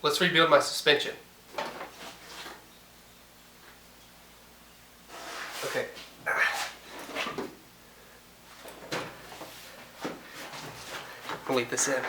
Let's rebuild my suspension. Okay. I'll leave this in.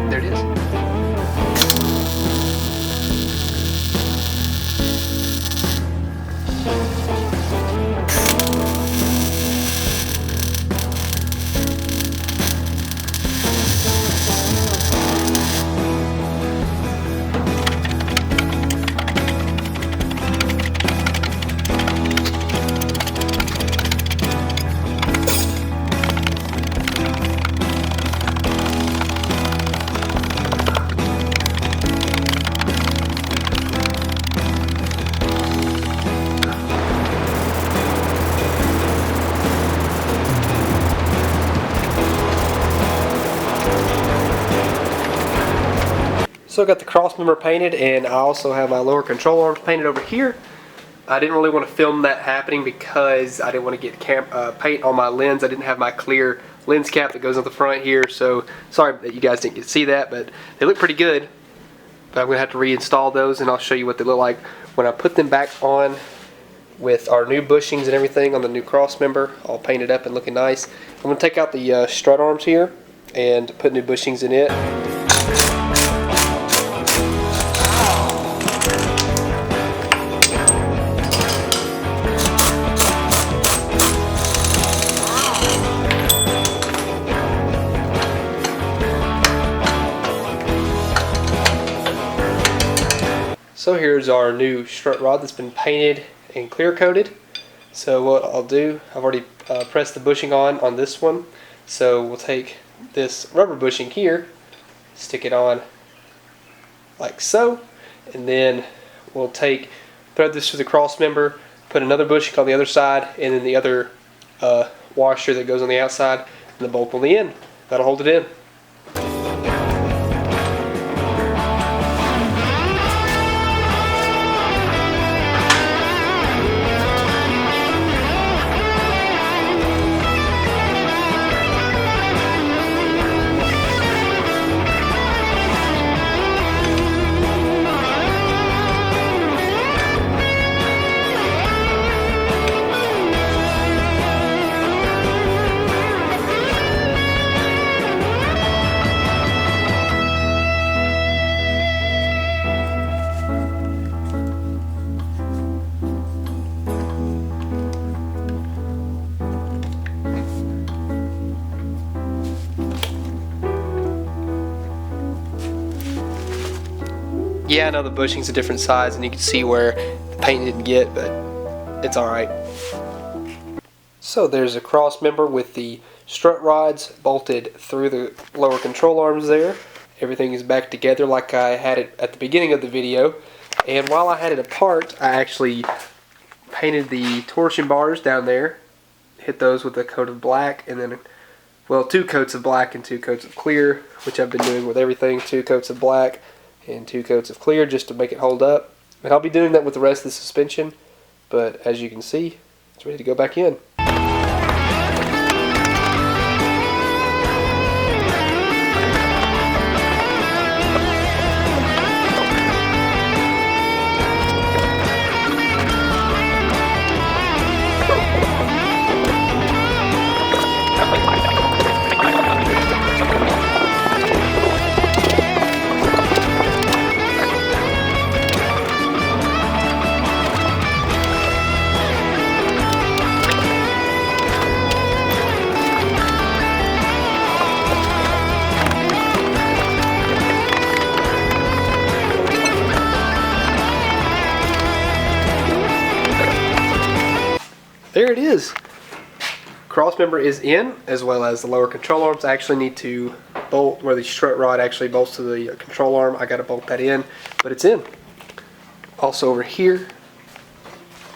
There it is. So I got the cross member painted, and I also have my lower control arms painted over here. I didn't really want to film that happening because I didn't want to get paint on my lens. I didn't have my clear lens cap that goes on the front here, so sorry that you guys didn't get to see that, but they look pretty good. But I'm going to have to reinstall those, and I'll show you what they look like when I put them back on with our new bushings and everything on the new cross member, all painted up and looking nice. I'm going to take out the strut arms here and put new bushings in it. So here's our new strut rod that's been painted and clear coated. So what I'll do, I've already pressed the bushing on this one. So we'll take this rubber bushing here, stick it on like so, and then we'll thread this through the cross member, put another bushing on the other side, and then the other washer that goes on the outside, and the bolt on the end. That'll hold it in. Yeah, I know the bushing's a different size, and you can see where the paint didn't get, but it's alright. So there's a cross member with the strut rods bolted through the lower control arms there. Everything is back together like I had it at the beginning of the video. And while I had it apart, I actually painted the torsion bars down there, hit those with a coat of black, and then, well, 2 coats of black and 2 coats of clear, which I've been doing with everything, 2 coats of black and 2 coats of clear just to make it hold up. And I'll be doing that with the rest of the suspension, but as you can see, it's ready to go back in. there it is. Cross member is in, as well as the lower control arms. I actually need to bolt where the strut rod actually bolts to the control arm. I got to bolt that in, but it's in. Also over here,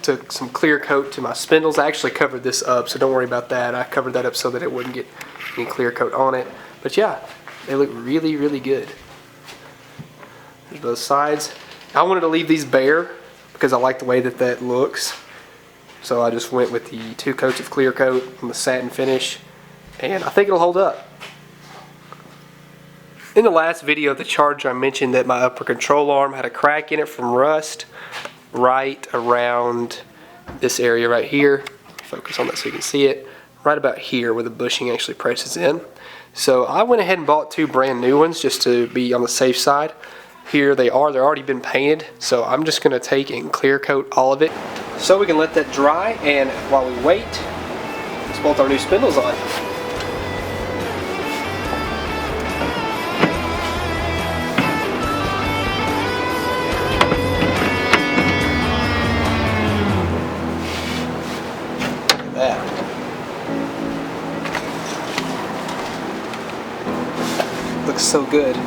took some clear coat to my spindles. I actually covered this up, so don't worry about that. I covered that up so that it wouldn't get any clear coat on it. But yeah, they look really, really good. There's both sides. I wanted to leave these bare because I like the way that that looks. So I just went with the 2 coats of clear coat on the satin finish, and I think it'll hold up. In the last video of the Charger, I mentioned that my upper control arm had a crack in it from rust right around this area right here. Focus on that so you can see it. Right about here where the bushing actually presses in. So I went ahead and bought 2 brand new ones just to be on the safe side. Here they are, they're already been painted, so I'm just going to take and clear coat all of it so we can let that dry, and while we wait, let's bolt our new spindles on. Look at that. Looks so good.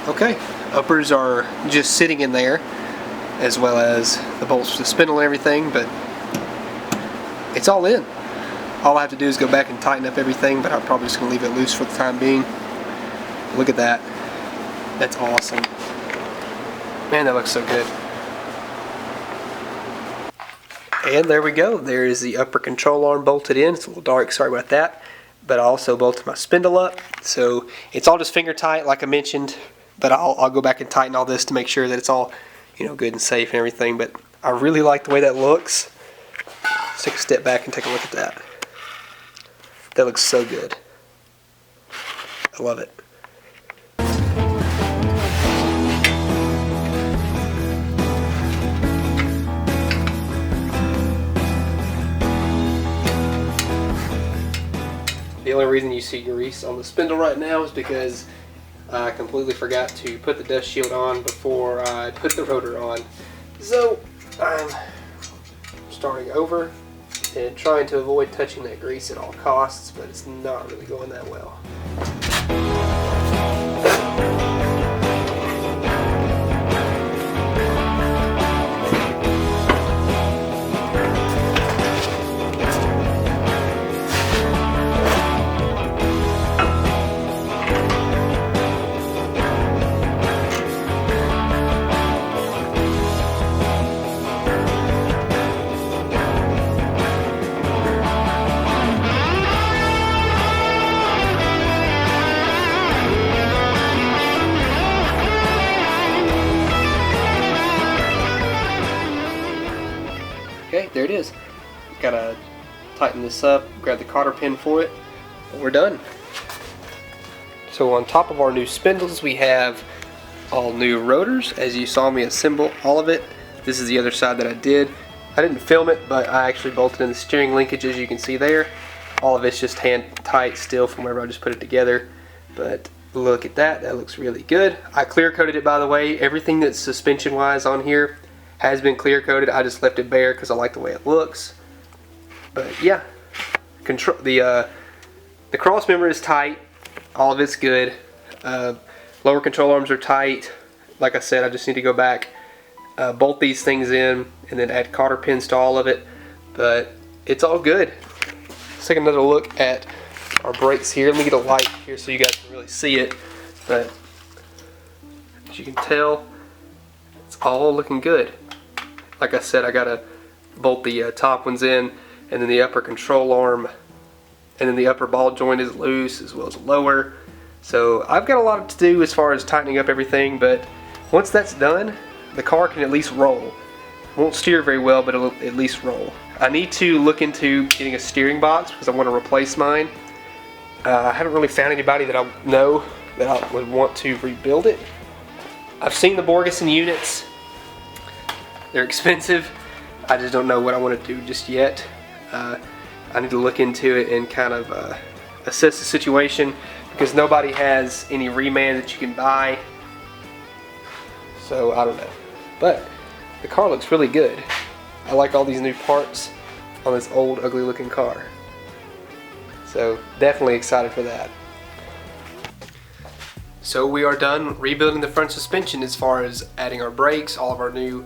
Okay, uppers are just sitting in there, as well as the bolts for the spindle and everything, but it's all in. All I have to do is go back and tighten up everything, but I'm probably just going to leave it loose for the time being. Look at that. That's awesome. Man, that looks so good. And there we go. There is the upper control arm bolted in. It's a little dark, sorry about that. But I also bolted my spindle up. So it's all just finger tight, like I mentioned. But I'll go back and tighten all this to make sure that it's all, good and safe and everything. But I really like the way that looks. Let's take a step back and take a look at that. That looks so good. I love it. The only reason you see grease on the spindle right now is because I completely forgot to put the dust shield on before I put the rotor on. So I'm starting over and trying to avoid touching that grease at all costs, but it's not really going that well. Okay, there it is. Gotta tighten this up, grab the cotter pin for it, and we're done. So on top of our new spindles, we have all new rotors, as you saw me assemble all of it. This is the other side that I did. I didn't film it, but I actually bolted in the steering linkage, as you can see there. All of it's just hand tight still from wherever I just put it together. But look at that, that looks really good. I clear coated it, by the way. Everything that's suspension wise on here has been clear coated. I just left it bare because I like the way it looks. But yeah, the cross member is tight. All of it's good. Lower control arms are tight. Like I said, I just need to go back, bolt these things in, and then add cotter pins to all of it. But it's all good. take another look at our brakes here. Let me get a light here so you guys can really see it. But as you can tell, it's all looking good. Like I said, I gotta bolt the top ones in, and then the upper control arm, and then the upper ball joint is loose as well as the lower. So I've got a lot to do as far as tightening up everything, but once that's done, the car can at least roll. Won't steer very well, but it'll at least roll. I need to look into getting a steering box because I want to replace mine. I haven't really found anybody that I know that I would want to rebuild it. I've seen the Borgeson units. They're expensive. I just don't know what I want to do just yet. I need to look into it and kind of assess the situation because nobody has any reman that you can buy. So I don't know. But the car looks really good. I like all these new parts on this old ugly looking car. So definitely excited for that. So we are done rebuilding the front suspension as far as adding our brakes, all of our new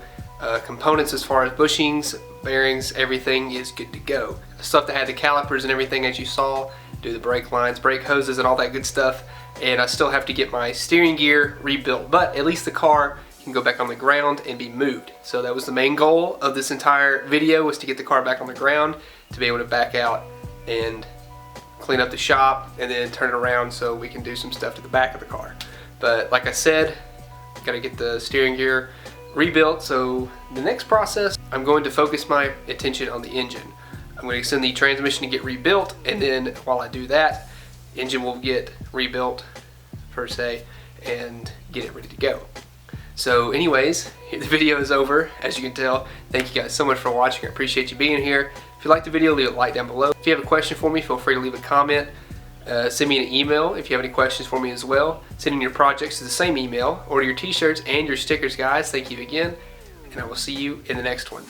components as far as bushings, bearings, everything is good to go. The stuff to add the calipers and everything as you saw, do the brake lines, brake hoses and all that good stuff. And I still have to get my steering gear rebuilt, but at least the car can go back on the ground and be moved. So that was the main goal of this entire video, was to get the car back on the ground, to be able to back out and clean up the shop and then turn it around so we can do some stuff to the back of the car. But like I said, gotta get the steering gear rebuilt. So the next process, I'm going to focus my attention on the engine. I'm going to send the transmission to get rebuilt, and then while I do that, engine will get rebuilt per se and get it ready to go. So anyways, the video is over. As you can tell, thank you guys so much for watching. I appreciate you being here. If you liked the video, leave a like down below. If you have a question for me, feel free to leave a comment. Send me an email if you have any questions for me as well. Send in your projects to the same email. Order your t-shirts and your stickers, guys. Thank you again, and I will see you in the next one.